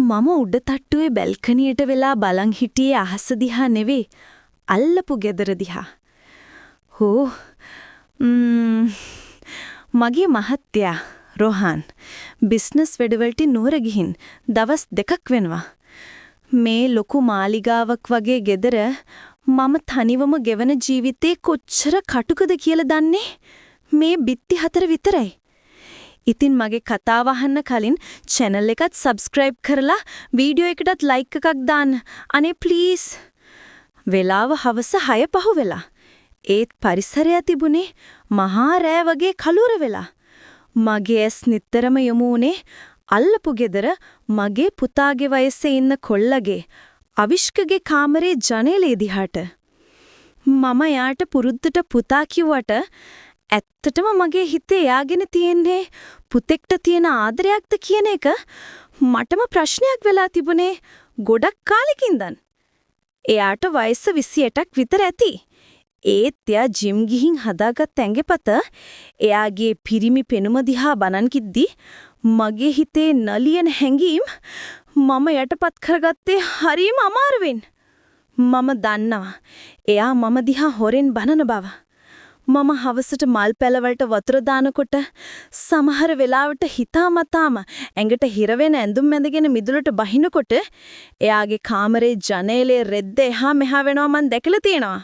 මම උඩ තට්ටුවේ බැල්කනියට වෙලා බලන් හිටියේ අහස දිහා නෙවෙයි අල්ලපු ගෙදර දිහා. හෝ මගේ මහත්තයා රෝහන් බිස්නස් වැඩවලට නුවර ගිහින් දවස් 2ක් වෙනවා. මේ ලොකු මාලිගාවක් වගේ ගෙදර මම තනිවම ගෙවන ජීවිතේ කොච්චර කටුකද කියලා දන්නේ මේ බිත්ති 4 විතරයි. ඉතින් මගේ කතාව අහන්න කලින් channel එකත් subscribe කරලා වීඩියෝ එකටත් like එකක් දාන්න. අනේ please. වෙලාව හවස 6 පහ වෙලා. ඒත් පරිසරය තිබුණේ මහා රෑ වගේ කළුර වෙලා. මගේ ඇස් නිතරම යොමු වුණේ අල්ලපු ගෙදර මගේ පුතාගේ වයසේ ඉන්න කොල්ලගේ අවිෂ්කගේ කාමරේ ජනේලේ දිහාට. මම යාට පුරුද්දට පුතා කිව්වට ඇත්තටම මගේ හිතේ එයාගෙන තියෙන්නේ පුතෙක්ට තියෙන ආදරයක්ද කියන එක මටම ප්‍රශ්නයක් වෙලා තිබුණේ ගොඩක් කාලෙකින්දන්. එයාට වයස 28ක් විතර ඇති. ඒත් එයා ජිම් ගිහින් හදාගත් ඇඟපත එයාගේ පිරිමි පෙනුම දිහා බලන් කිද්දි මගේ හිතේ නලියන හැඟීම් මම යටපත් කරගත්තේ හරිම අමාරුවෙන්. මම දන්නවා එයා මම දිහා හොරෙන් බලන බව. මම හවසට මල් පැලවලට වතුර දානකොට සමහර වෙලාවට හිතාමතාම ඇඟට හිර වෙන ඇඳුම් ඇඳගෙන මිදුලට බහිනකොට එයාගේ කාමරේ ජනේලේ රෙද්ද එහා මෙහා වෙනවා මන් දැකලා තියෙනවා.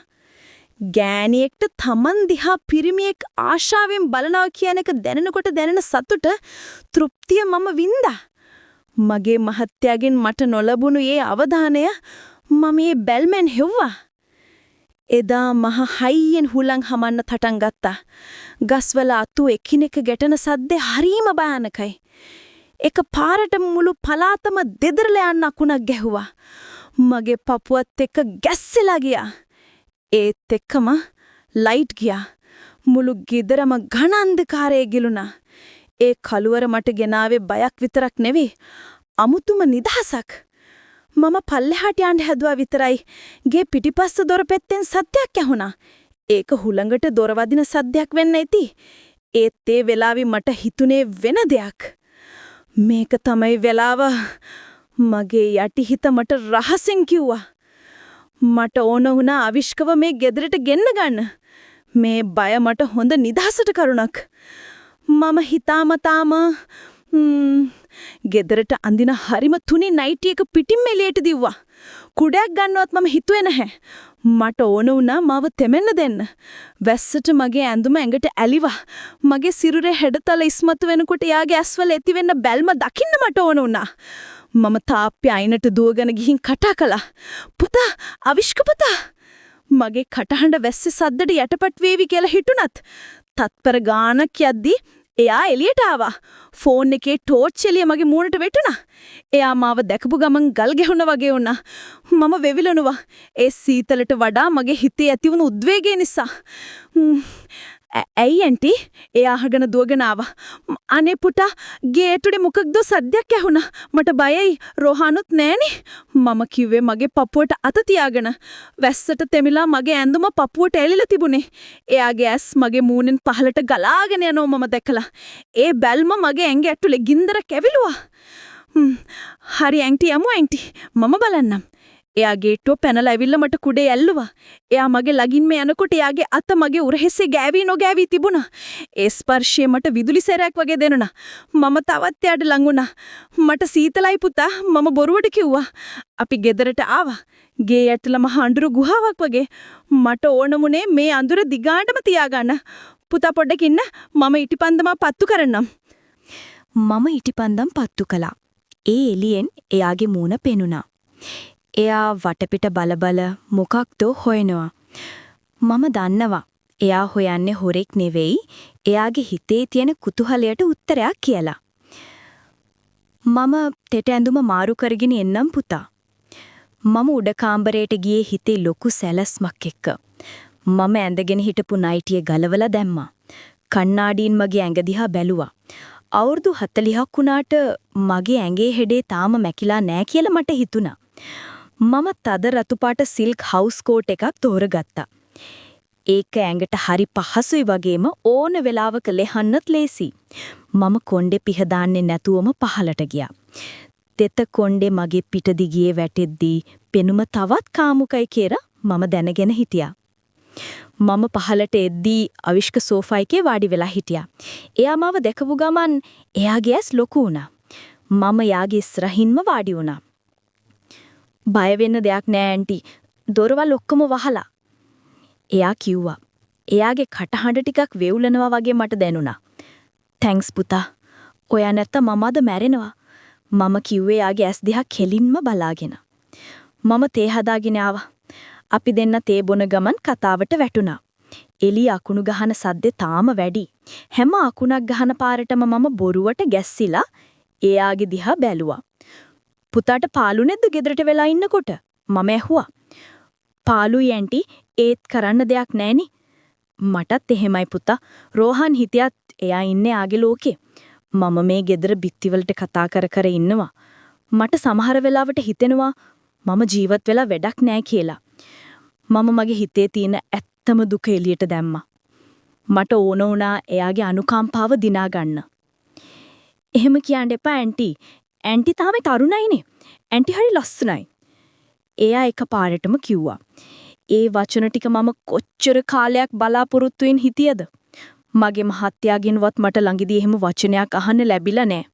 ගෑණියෙක්ට තමන් දිහා පිරිමියෙක් ආශාවෙන් බලනවා කියන එක දැනෙනකොට දැනෙන සතුට තෘප්තිය මම වින්දා. මගේ මහත්තයාගෙන් මට නොලැබුණු ඒ අවධානය මම මේ බැල්මෙන් හෙව්වා. එදා මහ හයියෙන් හුලං හමන්න පටන් ගත්තා. ගස්වල අතු එකිනෙක ගැටෙන සද්දේ හරීම භයානකයි. එක පාරට මුළු පලාතම දෙදරලා යන්න අකුණක් ගැහුවා. මගේ පපුවත් එක්ක ගැස්සලා ගියා. ඒත් එක්කම ලයිට් ගියා. මුළු ගෙදරම ඝන අන්ධකාරයේ ගිලුණා. ඒ කළුවර මට ගෙනාවේ බයක් විතරක් නෙවෙයි, අමුතුම නිදහසක්. මම පල්ලෙහාට යන්න හැදුවා විතරයි ගේ පිටිපස්ස දොර පෙත්තෙන් සද්දයක් ඇහුණා. ඒක හුළඟට දොර වදින සද්දයක් වෙන්න ඇති. ඒත් ඒ වෙලාවේ මට හිතුනේ වෙන දෙයක්. මේක තමයි වෙලාව. මගේ යටිහිත මට රහසෙන් කිව්වා. මට ඕන වුණා අවිෂ්කව මේ ගෙදරට ගෙන්න ගන්න. මේ බය මට හොඳ නිදහසට කරුණක්. මම හිතාමතාම ගෙදරට අඳින හරිම තුනි නයිටි එක පිටින් එළියට දිව්වා. කුඩයක් ගන්නවත් මම හිතුවේ නැහැ. මට ඕන වුණා මාව තෙමෙන්න දෙන්න. වැස්සට මගේ ඇඳුම ඇඟට ඇලිවා. මගේ සිරුරේ හැඩතල ඉස්මතු වෙනකොට යාගේ ඇස්වල ඇති වෙන්න බැල්ම දකින්න මට ඕන වුණා. මම තාප්පේ අයිනට දුවගෙන ගිහින් කතා කළා. පුතා, අවිෂ්ක පුතා. මගේ කටහඬ වැස්සේ සද්දට යටපත් වේවි කියලා හිතුණත් තත්පර ගානක් යද්දි එයා එළියට ආවා. ෆෝන් එකේ ටෝච් එළිය මගේ මූණට වැටුණා. එයා මාව දැකපු ගමන් ගල් ගැහුණා වගේ වුණා. මම වෙවිලනුවා. ඒ සීතලට වඩා මගේ හිතේ ඇති වුණු උද්වේගය නිසා. ඇයි ඇන්ටි? එයා අහගෙන දුවගෙන ආවා. අනේ පුතා, ගේටුවේ මොකක්ද සද්දයක් ඇහුණා. මට බයයි. රෝහනුත් නෑනේ. මම කිව්වේ මගේ පපුවට අත තියාගෙන. වැස්සට තෙමිලා මගේ ඇඳුම පපුවට ඇලිලා තිබුණේ. එයාගේ ඇස් මගේ මූණෙන් පහළට ගලාගෙන යනවා මම දැකලා. ඒ බැල්ම මගේ ඇඟ ඇතුලේ ගින්දර කැවිලුවා. හරි ඇන්ටි, යමු ඇන්ටි. මම බලන්නම්. එයා ගේට්ටුව පැනලා ඇවිල්ලා මට කුඩේ ඇල්ලුවා. එයා මගේ ළඟින්ම යනකොට එයාගේ අත මගේ උරහිස්සේ ගෑවි නොගෑවි තිබුණා. ඒ ස්පර්ශය මට විදුලි සැරයක් වගේ දැනුණා. මම තවත් එයාට ළඟ වුණා. මට සීතලයි පුතා, මම බොරුවට කිව්වා. අපි ගෙදරට ආවා. ගේ ඇතුළ මහ අඳුරු ගුහාවක් වගේ. මට ඕනමුනේ මේ අඳුර දිගාටම තියාගන්න. පුතා පොඩ්ඩක් ඉන්න, මම ඉටිපන්දම පත්තු කරන්නම්. මම ඉටිපන්දම් පත්තු කළා. ඒ එළියෙන් එයාගේ මූණ පෙනුණා. එයා වටපිට බල මොකක්ද හොයනවා. මම දන්නවා එයා හොයන්නේ හොරෙක් නෙවෙයි, එයාගේ හිතේ තියෙන කුතුහලයට උත්තරයක් කියලා. මම තෙට ඇඳුම මාරු කරගෙන එන්නම් පුතා. මම උඩ කාමරයට ගියේ හිතේ ලොකු සැලස්මක් එක්ක. මම ඇඳගෙන හිටපු නයිටිය ගලවලා දැම්මා. කණ්ණාඩියෙන් මගේ ඇඟ දිහා බැලුවා. අවුරුදු 40ක් වුණාට මගේ ඇඟේ හෙඩේ තාම මැකිලා නෑ කියලා මට හිතුණා. මම තද රතු පාට සිල්ක් හවුස් කෝට් එකක් තෝරගත්තා. ඒක ඇඟට හරි පහසුයි වගේම ඕන වෙලාවක ලෙහන්නත් ලේසි. මම කොණ්ඩේ පිහ දාන්නේ නැතුවම පහලට ගියා. තෙත කොණ්ඩේ මගේ පිට දිගේ වැටෙද්දී පෙනුම තවත් කාමුකයි කියලා මම දැනගෙන හිටියා. මම පහලට එද්දී අවිෂ්ක සෝෆා එකේ වාඩි වෙලා හිටියා. එයා මාව දැකපු ගමන් එයාගේ ඇස් ලොකු වුණා. මම යාගේ ඉස්සරහින්ම වාඩි වුණා. බය වෙන්න දෙයක් නෑ ඇන්ටි. දොරවල් ඔක්කොම වහලා. එයා කිව්වා. එයාගේ කටහඬ ටිකක් වෙවුලනවා වගේ මට දැනුණා. තැන්ක්ස් පුතා. ඔයා නැත්තම් මම අද මැරෙනවා. මම කිව්වේ යාගේ ඇස් දිහා කෙලින්ම බලාගෙන. මම තේ හදාගෙන ආවා. අපි දෙන්න තේ බොන ගමන් කතාවට වැටුණා. එළිය අකුණු ගහන සද්දේ තාම වැඩි. හැම අකුණක් ගහන පාරටම මම බොරුවට ගැස්සිලා එයාගේ දිහා බැලුවා. පුතාට පාළු නැද්ද ගෙදරට වෙලා ඉන්නකොට? මම ඇහුවා. පාළුයි ඇන්ටි, ඒත් කරන්න දෙයක් නැහෙනි. මටත් එහෙමයි පුතා. රෝහන් හිටියත් එයා ඉන්නේ ආගේ ලෝකේ. මම මේ ගෙදර බිත්තිවලට කතා කර කර ඉන්නවා. මට සමහර වෙලාවට හිතෙනවා මම ජීවත් වෙලා වැඩක් නැහැ කියලා. මම මගේ හිතේ තියෙන ඇත්තම දුක එළියට දැම්මා. මට ඕන වුණා එයාගේ අනුකම්පාව දිනා ගන්න. එහෙම කියන්න එපා ඇන්ටි. ඇන්ටි තාම තරුණයිනේ. ඇන්ටි හරි ලස්සනයි. එයා එකපාරටම කිව්වා. ඒ වචන ටික මම කොච්චර කාලයක් බලාපොරොත්තු වෙන් හිටියද? මගේ මහත්යාගෙන්වත් මට ළඟදී එහෙම වචනයක් අහන්න ලැබිලා නෑ.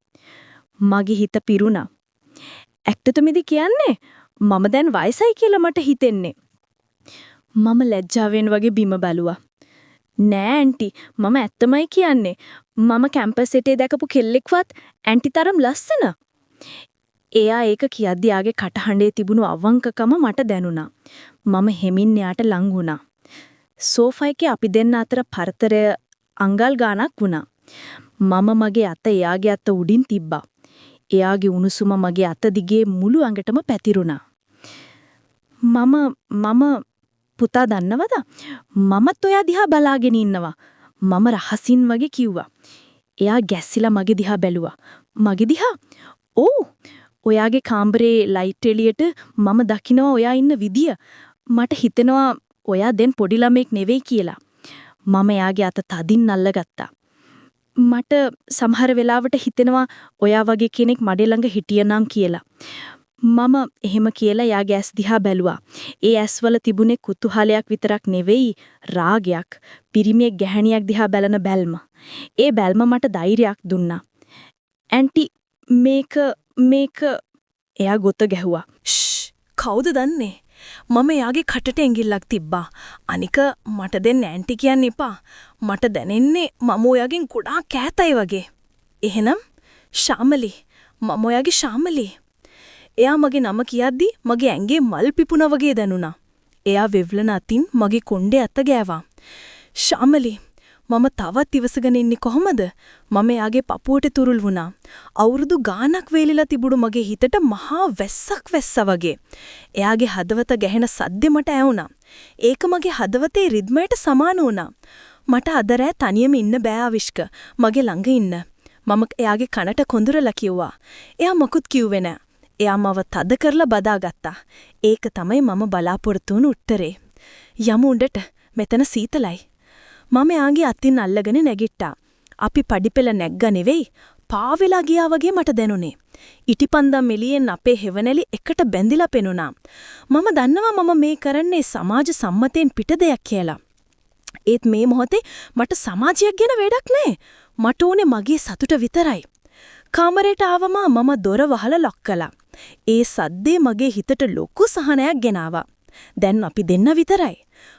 මගේ හිත පිරුණා. ඇක්ටතුමිදි කියන්නේ මම දැන් වයසයි කියලා මට හිතෙන්නේ. මම ලැජ්ජාවෙන් වගේ බිම බැලුවා. නෑ ඇන්ටි, මම ඇත්තමයි කියන්නේ. මම කැම්පස් එකේ දැකපු කෙල්ලෙක්වත් ඇන්ටි තරම් ලස්සන. එයා ඒක කියද්දී ආගේ කටහඬේ තිබුණු අවංකකම මට දැනුණා. මම හෙමින් එයාට ලං වුණා. සෝෆා එකේ අපි දෙන්න අතර පරතරය අංගල් ගානක් වුණා. මම මගේ අත එයාගේ අත උඩින් තිබ්බා. එයාගේ උණුසුම මගේ අත දිගේ මුළු ඇඟටම පැතිරුණා. මම පුතා දන්නවද? මමත් ඔයා දිහා බලාගෙන ඉන්නවා. මම රහසින් වගේ කිව්වා. එයා ගැස්සිලා මගේ දිහා බැලුවා. මගේ දිහා? "ඕ, ඔයාගේ කාමරේ ලයිට් එළියට මම දකිනවා ඔයා ඉන්න විදිය. මට හිතෙනවා ඔයා දැන් පොඩි ළමෙක් නෙවෙයි කියලා." මම එයාගේ අත තදින් අල්ලගත්තා. මට සමහර වෙලාවට හිතෙනවා ඔයා වගේ කෙනෙක් මඩේ ළඟ හිටියනම් කියලා. මම එහෙම කියලා යාගේ ඇස් දිහා බැලුවා. ඒ ඇස්වල තිබුණේ කුතුහලයක් විතරක් නෙවෙයි, රාගයක්, පිරිමියෙක් ගැහණියක් දිහා බලන බැල්ම. ඒ බැල්ම මට ධෛර්යයක් දුන්නා. "ඇන්ටි, මේක එයා ගොත ගැහුවා. "ෂ්, කවුද දන්නේ? මම එයාගේ කටට ඇඟිල්ලක් තිබ්බා. අනික මට දෙන්න ඇන්ටි කියන්න එපා. මට දැනෙන්නේ මම ඔයාගෙන් ගොඩාක් කෑතයි වගේ." "එහෙනම් ශාමලි, මම ඔයාගේ ශාමලි." එයා මගේ නම කියද්දි මගේ ඇඟේ මල් පිපුණා වගේ දැනුණා. එයා වෙව්ලන අතින් මගේ කොණ්ඩේ අත ගෑවා. "ශාමලි, මම තවත් ඉවසගෙන ඉන්නේ කොහමද?" මම එයාගේ පපුවට තුරුල් වුණා. අවුරුදු ගාණක් වේලිලා තිබුණු මගේ හිතට මහා වැස්සක් වැස්සා වගේ. එයාගේ හදවත ගැහෙන සද්දෙ මට ඇහුණා. ඒක මගේ හදවතේ රිද්මයට සමාන වුණා. මට අද රෑ තනියම ඉන්න බෑ අවිෂ්ක. මගේ ළඟ ඉන්න. මම එයාගේ කනට කොඳුරලා කිව්වා. එයා මොකුත් කිව්වේ නෑ. එයා මව තද කරලා බදාගත්තා. ඒක තමයි මම බලාපොරොත්තු වුණු උත්තරේ. "යමු උඩට. මෙතන සීතලයි." මම එයාගේ අතින් අල්ලගෙන නැගිට්ටා. අපි පඩිපෙළ නැග්ග නෙවෙයි, පාවෙලා ගියා වගේ මට දැනුනේ. ඉටිපන්දම් එළියෙන් අපේ හෙවණැලි එකට බැඳිලා පෙනුණා. මම දන්නවා මම මේ කරන්නේ සමාජ සම්මතයෙන් පිට දෙයක් කියලා. ඒත් මේ මොහොතේ මට සමාජයක් ගැන වැඩක් නෑ. මට ඕනේ මගේ සතුට විතරයි. කාමරේට ආවම මම දොර වහලා ලොක් කළා. ඒ සද්දේ මගේ හිතට ලොකු සහනයක් ගෙනාවා. දැන් අපි දෙන්න විතරයි.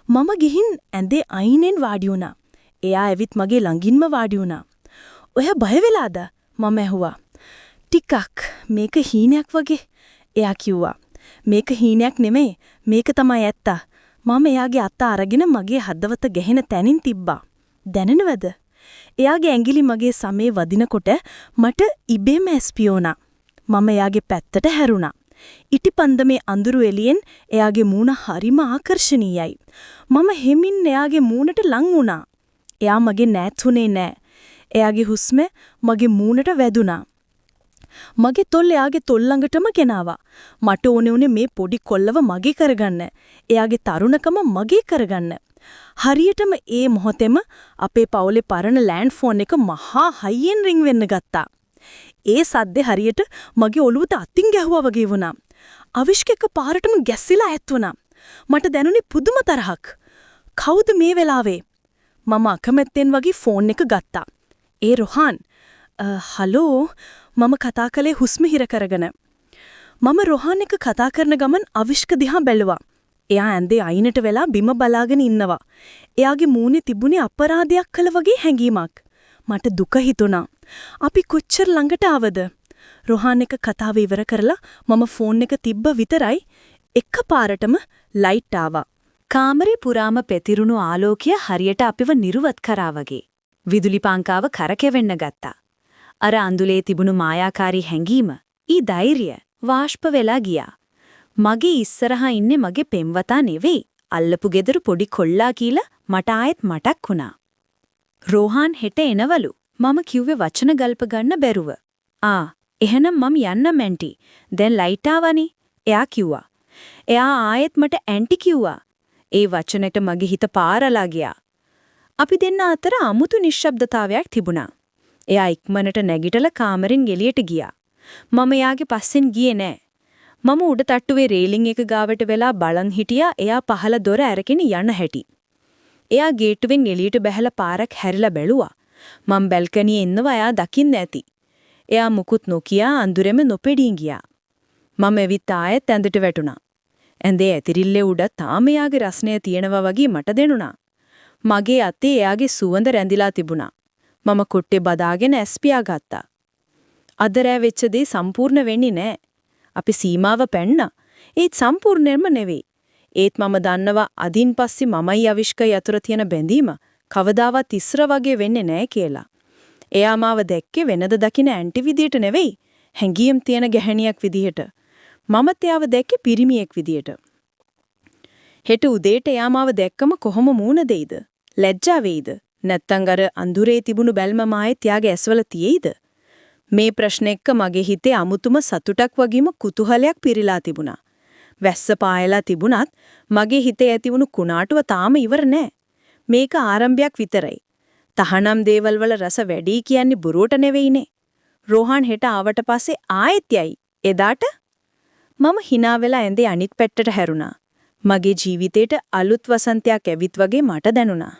මම ගිහින් ඇඳේ අයිනෙන් වාඩි වුණා. එයා ඇවිත් මගේ ළඟින්ම වාඩි වුණා. "ඔයා බය වෙලාද?" මම ඇහුවා. "ටිකක්. මේක හීනයක් වගේ." එයා කිව්වා. "මේක හීනයක් නෙමෙයි. මේක තමයි ඇත්ත." මම එයාගේ අත අරගෙන මගේ හදවත ගැහෙන තැනින් තිබ්බා. "දැනෙනවද?" එයාගේ ඇඟිලි මගේ සමේ වදිනකොට මට ඉබේම ඇස්පියෝනා. මම එයාගේ පැත්තට හැරුණා. ඉටිපන්දමේ අඳුරු එළියෙන් එයාගේ මූණ හරිම ආකර්ශනීයයි. මම හෙමින් එයාගේ මූණට ලං වුණා. එයා මගේ නෑතුනේ නෑ. එයාගේ හුස්ම මගේ මූණට වැදුනා. මගේ තොල් එයාගේ තොල් ළඟටම ගෙනාවා. මට ඕනේ උනේ මේ පොඩි කොල්ලව මගේ කරගන්න. එයාගේ තරුණකම මගේ කරගන්න. හරියටම ඒ මොහොතේම අපේ පවුලේ පරණ ලෑන්ඩ් ෆෝන් එක මහා හයියෙන් රින් වෙන්න ගත්තා. ඒ සද්දේ හරියට මගේ ඔළුවට අතින් ගැහුවා වගේ වුණා. අවිෂ්ක එක පාරටම ගැස්සිලා ඇත්තුණා. මට දැනුනේ පුදුම තරහක්. කවුද මේ වෙලාවේ? මම අකමැත්තෙන් වගේ ෆෝන් එක ගත්තා. ඒ රොහාන්. හලෝ මම කතා කළේ හුස්ම හිර කරගෙන. මම රොහාන් එක කතා කරන ගමන් අවිෂ්ක දිහා බැලුවා. එයා ඇඳේ අයිනට වෙලා බිම බලාගෙන ඉන්නවා. එයාගේ මූණේ තිබුණේ අපරාධයක් කළ වගේ හැඟීමක්. මට දුක හිතුණා. අපි කොච්චර ළඟට ආවද? රොහාන් එක කතාව ඉවර කරලා මම ෆෝන් එක තිබ්බ විතරයි එකපාරටම ලයිට් ආවා. කාමරේ පුරාම පෙතිරුණු ආලෝකය හරියට අපිව නිරුවත් කරා වගේ. විදුලි පංකාව කරකැවෙන්න ගත්තා. අර අඳුලේ තිබුණු මායාකාරී හැඟීම, ඊ ධෛර්යය වාෂ්ප වෙලා ගියා. මගේ ඉස්සරහා ඉන්නේ මගේ පෙම්වතා නෙවෙයි, අල්ලපු ගෙදර පොඩි කොල්ලා කියලා මට ආයෙත් මතක් වුණා. රෝහාන් හෙට එනවලු. මම කිව්වේ වචන ගල්ප ගන්න බැරුව. එහෙනම් මම යන්නම් ඇන්ටි. දැන් ලයිට් ආවනේ. එයා කිව්වා. එයා ආයෙත් මට ඇන්ටි කිව්වා. ඒ වචනෙට මගේ හිත පාරලා ගියා. අපි දෙන්න අතර අමුතු නිශ්ශබ්දතාවයක් තිබුණා. එයා ඉක්මනට නැගිටලා කාමරෙන් එළියට ගියා. මම එයාගේ පස්සෙන් ගියේ නෑ. මම උඩ තට්ටුවේ රේලින් එක ගාවට වෙලා බලන් හිටියා එයා පහළ දොර අරගෙන යන හැටි. එයා ගේට්ටුවෙන් එළියට බැහැලා පාරක් හැරිලා බැලුවා. මම බැල්කනියේ ඉන්නවා එයා දකින්න ඇති. එයා මුකුත් නොකිය අඳුරෙම නොපෙඩී ගියා. මම එවිත් ආයෙත් ඇඳට වැටුණා. ඇඳේ ඇතිරිල්ලේ උඩ තාම එයාගේ රස්නය තියෙනවා වගේ මට දැනුණා. මගේ අතේ එයාගේ සුවඳ රැඳිලා තිබුණා. මම කොට්ටේ බදාගෙන ඇස් පියාගත්තා. අද රෑ වෙච්ච දේ සම්පූර්ණ වෙන්නේ නෑ. අපි සීමාව පැන්නා. ඒත් සම්පූර්ණයෙන්ම නෙවෙයි. ඒත් මම දන්නවා අදින් පස්සේ මමයි අවිෂ්කයි අතර තියෙන බැඳීම කවදාවත් ඉස්සර වගේ වෙන්නේ නෑ කියලා. එයා මාව දැක්කේ වෙනද දකින්න ඇන්ටි විදියට නෙවෙයි, හැංගියම් තියෙන ගැහණියක් විදියට. මමත් එයාව දැක්කේ පිරිමියෙක් විදියට. හෙට උදේට එයා මාව දැක්කම කොහොම මූණ දෙයිද? ලැජ්ජා වෙයිද? නැත්තම් අර අඳුරේ තිබුණු බැල්ම මායේ ත්‍යාගේ ඇස්වල තියෙයිද? මේ ප්‍රශ්න එක්ක මගේ හිතේ අමුතුම සතුටක් වගේම කුතුහලයක් පිරීලා තිබුණා. වැස්ස පායලා තිබුණත් මගේ හිතේ ඇතිවුණු කුණාටුව තාම ඉවර නෑ. මේක ආරම්භයක් විතරයි. තහනම් දේවල් වල රස වැඩි කියන්නේ බොරුවට නෙවෙයිනේ. රෝහන් හෙට ආවට පස්සේ ආයෙත් යයි. එදාට මම hina වෙලා ඇඳේ අනිත් පැත්තට හැරුණා. මගේ ජීවිතේට අලුත් වසන්තයක් ඇවිත් වගේ මට දැනුණා.